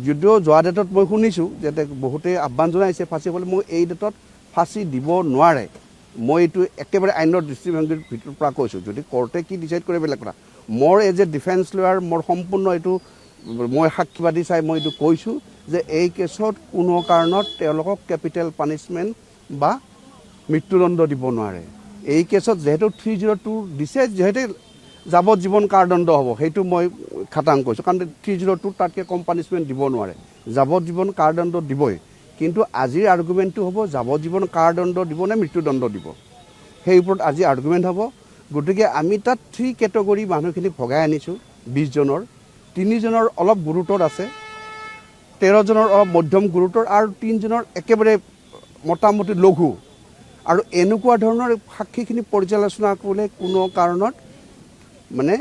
যদিও যোৱা ডেটত মই শুনিছোঁ যে বহুতেই আহ্বান জনাইছে ফাঁচি হ'বলৈ, মই এই ডেটত ফাঁচি দিব নোৱাৰে। মই এইটো একেবাৰে আইনৰ দৃষ্টিভংগীৰ ভিতৰৰ পৰা কৈছোঁ। যদি কোৰ্টে কি ডিচাইড কৰে বেলেগ কথা। মোৰ এজ এ ডিফেন্স লয়াৰ মোৰ সম্পূৰ্ণ এইটো মই সাক্ষীবাদী চাই মই এইটো কৈছোঁ যে এই কেছত কোনো কাৰণত তেওঁলোকক কেপিটেল পানিছমেণ্ট বা মৃত্যুদণ্ড দিব নোৱাৰে। এই কেছত যিহেতু 302 দিছে, যিহেতু যাৱজ্জীৱন কাৰাদণ্ড হ'ব, সেইটো মই খাটাং কৈছোঁ। কাৰণ 302 তাতকৈ কম পানিছমেণ্ট দিব নোৱাৰে, যাৱজ্জীৱন কাৰাদণ্ড দিবই। কিন্তু আজিৰ আৰ্গুমেণ্টটো হ'ব যাৱজ্জীৱন কাৰাদণ্ড দিব নে মৃত্যুদণ্ড দিব, সেই ওপৰত আজি আৰ্গুমেণ্ট হ'ব। গতিকে আমি তাত 3 কেটেগৰী মানুহখিনিক ভগাই আনিছোঁ। 20 জনৰ 3 জনৰ অলপ গুৰুতৰ আছে, 13 জনৰ অলপ মধ্যম গুৰুতৰ, আৰু 3 জনৰ একেবাৰে মোটামুটি লঘু। আৰু এনেকুৱা ধৰণৰ সাক্ষীখিনি পৰ্যালোচনা কৰিলে কোনো কাৰণত মানে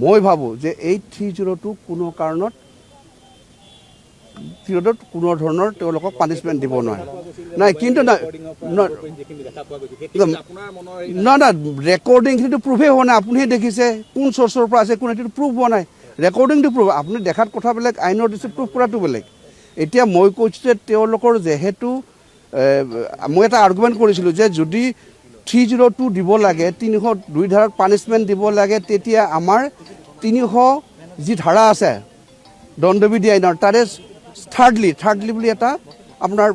মই ভাবোঁ যে এই 302 কোনো কাৰণত কোনো ধৰণৰ তেওঁলোকক পানিছমেণ্ট দিব নোৱাৰে। নাই কিন্তু নাই ৰেকৰ্ডিংখিনিতো প্ৰুফেই হোৱা নাই। আপুনিহে দেখিছে কোন চ'ৰ্চৰ পৰা আছে, কোন এইটো প্ৰুফ হোৱা নাই। ৰেকৰ্ডিংটো প্ৰুফ, আপুনি দেখাত কথা বেলেগ, আইনৰ দৃষ্টিত প্ৰুফ কৰাটো বেলেগ। এতিয়া মই কৈছোঁ যে তেওঁলোকৰ যিহেতু মই এটা আৰ্গুমেণ্ট কৰিছিলোঁ যে যদি 302 দিব লাগে, 302 ধাৰাত পানিছমেণ্ট দিব লাগে, তেতিয়া আমাৰ 300 যি ধাৰা আছে দণ্ডবিধি আইনৰ, তাৰে থাৰ্ডলি বুলি এটা আপোনাৰ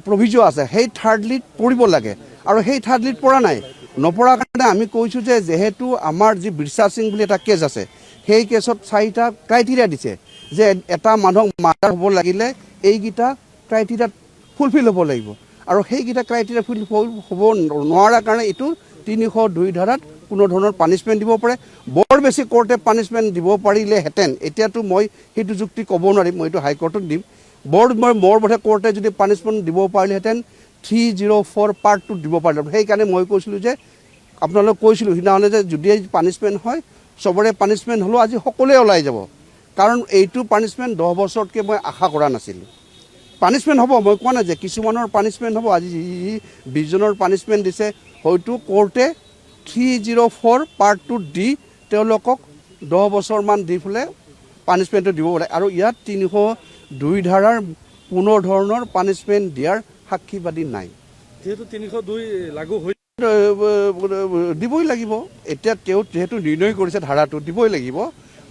প্ৰভিজন আছে, সেই থাৰ্ডলিত পৰিব লাগে। আৰু সেই থাৰ্ডলিত পৰা নাই। নপৰাৰ কাৰণে আমি কৈছোঁ যে যিহেতু আমাৰ যি বিৰছা সিং বুলি এটা কেছ আছে, সেই কেছত 4টা ক্ৰাইটেৰিয়া দিছে যে এটা মানুহক মাৰ্ডাৰ হ'ব লাগিলে এইকেইটা ক্ৰাইটেৰিয়াত ফুলফিল হ'ব লাগিব। আৰু সেইকেইটা ক্ৰাইটেৰিয়া ফুলফিল হ'ব নোৱাৰাৰ কাৰণে এইটো 302 ধাৰাত কোনো ধৰণৰ পানিছমেণ্ট দিব পাৰে। বৰ বেছি কোৰ্টে পানিছমেণ্ট দিব পাৰিলেহেঁতেন, এতিয়াতো মই সেইটো যুক্তি ক'ব নোৱাৰিম, মই এইটো হাইকোৰ্টত দিম। মোৰ বোধে কোৰ্টে যদি পানিছমেণ্ট দিব পাৰিলেহেঁতেন 304 Part 2 দিব পাৰিলে। সেইকাৰণে মই কৈছিলোঁ যে আপোনালোক কৈছিলোঁ সিদিনাখনে যে যদি পানিছমেণ্ট হয় চবৰে পানিছমেণ্ট হ'লেও আজি সকলোৱে ওলাই যাব। কাৰণ এইটো পানিছমেণ্ট 10 বছৰতকৈ মই আশা কৰা নাছিলোঁ। পানিছমেণ্ট হ'ব, মই কোৱা নাই যে কিছুমানৰ পানিছমেণ্ট হ'ব। আজি 20 জনৰ পানিছমেণ্ট দিছে, হয়তো কোৰ্টে 304 Part 2 দি তেওঁলোকক 10 বছৰমান দি পেলাই পানিছমেণ্টটো দিব পাৰে। আৰু ইয়াত 302 ধাৰাৰ কোনো ধৰণৰ পানিছমেণ্ট দিয়াৰ সাক্ষীবাদী নাই। যিহেতু 302 লাগু হৈ দিবই লাগিব। এতিয়া তেওঁ যিহেতু নিৰ্ণয় কৰিছে ধাৰাটো দিবই লাগিব।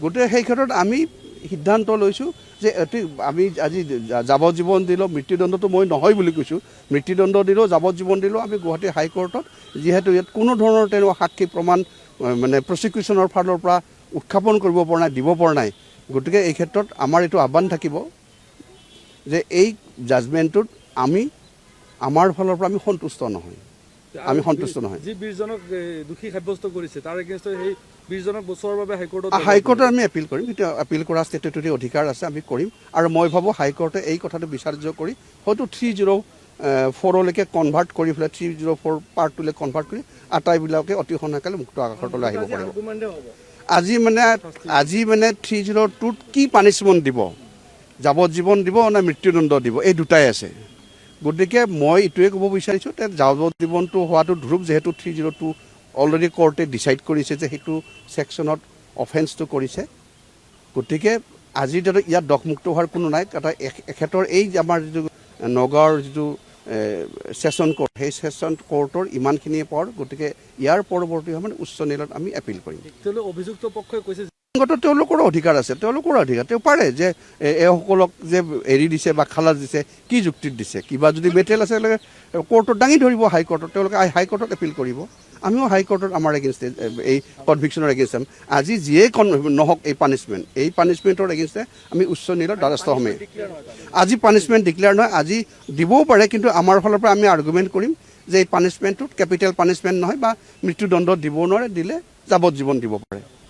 গতিকে সেই ক্ষেত্ৰত আমি সিদ্ধান্ত লৈছোঁ যে আমি আজি যাৱজ্জীৱন দিলোঁ, মৃত্যুদণ্ডটো মই নহয় বুলি কৈছোঁ। মৃত্যুদণ্ড দিলেও যাৱজ্জীৱন দিলেও আমি গুৱাহাটী হাইকোৰ্টত যিহেতু ইয়াত কোনো ধৰণৰ তেনেকুৱা সাক্ষী প্ৰমাণ মানে প্ৰচিকিউশ্যনৰ ফালৰ পৰা উত্থাপন কৰিব পৰা নাই, দিব পৰা নাই। গতিকে এই ক্ষেত্ৰত আমাৰ এইটো আহ্বান থাকিব যে এই জাজমেণ্টটোত আমাৰ ফালৰ পৰা আমি সন্তুষ্ট নহয়। যি 20 জনক দোষী সাব্যস্ত কৰিছে তাৰ এগেইনষ্টত সেই 20 জনক বচোৱাৰ বাবে হাইকোৰ্টত আমি এপিল কৰিম। সেইটো এপিল কৰা ষ্টেটুটৰী অধিকাৰ আছে, আমি কৰিম। আৰু মই ভাবোঁ হাইকোৰ্টে এই কথাটো বিচাৰ্য কৰি হয়তো 304লৈকে কনভাৰ্ট কৰি পেলাই 304 Part 2লৈ কনভাৰ্ট কৰি আটাইবিলাকে অতি সোনকালে মুক্ত আকাশলৈ আহিব পাৰিব। আজি মানে 302ত কি পানিছমেণ্ট দিব, যাৱজ্জীৱন দিব নে মৃত্যুদণ্ড দিব, এই দুটাই আছে। গতিকে মই এইটোৱে ক'ব বিচাৰিছোঁ যে যাৱজ্জীৱনটো হোৱাটো ধ্ৰুৱ, যিহেতু 302 অলৰেডি কোৰ্টে ডিচাইড কৰিছে যে সেইটো ছেকশ্যনত অফেন্সটো কৰিছে। গতিকে আজিৰ দৰে ইয়াত দোষমুক্ত হোৱাৰ কোনো নাই। এখেতৰ এই আমাৰ যিটো নগাঁৱৰ যিটো ছেছন কোৰ্ট, সেই ছেছন কোৰ্টৰ ইমানখিনিয়ে পাৱাৰ। গতিকে ইয়াৰ পৰৱৰ্তী সময়ত উচ্চ ন্যায়ালয়ত আমি এপিল কৰিম। অভিযুক্ত পক্ষই কৈছে তেওঁলোকৰো অধিকাৰ আছে, তেওঁ পাৰে যে এওঁসকলক যে এৰি দিছে বা খালাচ দিছে কি যুক্তিত দিছে, কিবা যদি মেটেৰিয়েল আছে কোৰ্টত দাঙি ধৰিব, হাইকোৰ্টত তেওঁলোকে হাইকোৰ্টত এপিল কৰিব। আমিও হাইকোৰ্টত আমাৰ এগেইনষ্টে এই কনভিকশ্যনৰ এগেইনষ্টে আজি যিয়ে নহওক এই পানিছমেণ্টৰ এগেইনষ্টে আমি উচ্চ ন্যায়ালয়ৰ দ্বাৰস্থ হ'মেই। আজি পানিছমেণ্ট ডিক্লেয়াৰ নহয়, আজি দিবও পাৰে, কিন্তু আমাৰ ফালৰ পৰা আমি আৰ্গুমেণ্ট কৰিম যে এই পানিছমেণ্টটোত কেপিটেল পানিছমেণ্ট নহয় বা মৃত্যুদণ্ড দিব নোৱাৰে, দিলে যাৱজ্জীৱন দিব পাৰে।